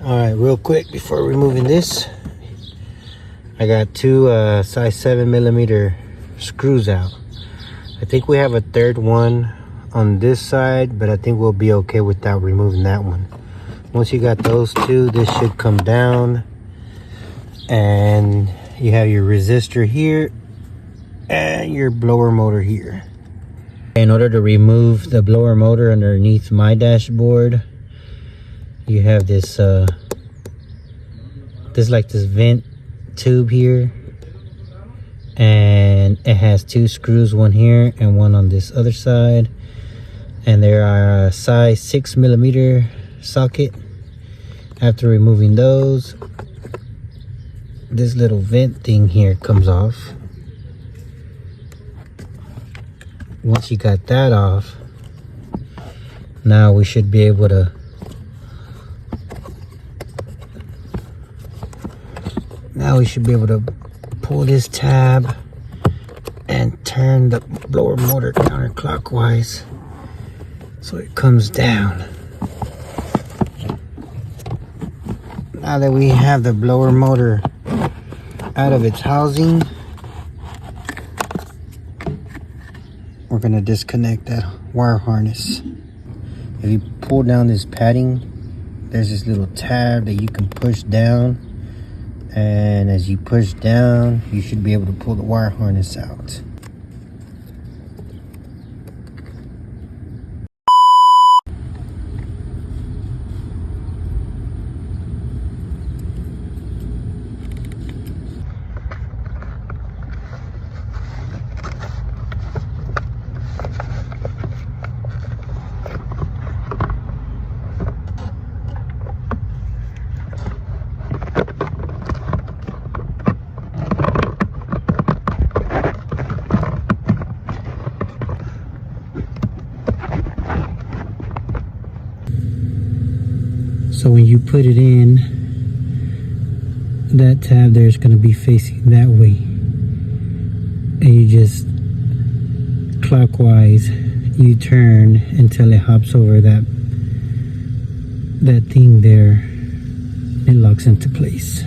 Alright, real quick before removing this, I got two size 7mm screws out. I think we have a third one on this side, but I think we'll be okay without removing that one. Once you got those two, this should come down, and you have your resistor here and your blower motor here. In order to remove the blower motor underneath my dashboard, you have this this vent tube here, and it has two screws, one here and one on this other side, and there are a size 6mm socket. After removing those, this little vent thing here comes off. Once you got that off, now we should be able to pull this tab and turn the blower motor counterclockwise so it comes down. Now that we have the blower motor out of its housing, we're going to disconnect that wire harness. If you pull down this padding, there's this little tab that you can push down, and as you push down, you should be able to pull the wire harness out. So when you put it in, that tab there is going to be facing that way, and you just clockwise you turn until it hops over that thing there. It locks into place.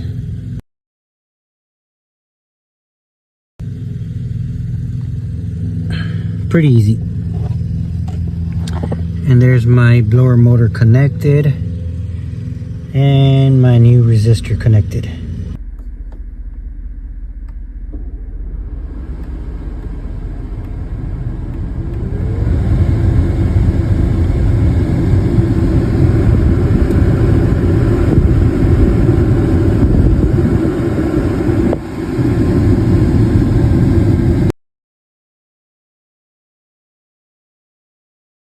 Pretty easy. And there's my blower motor connected and my new resistor connected.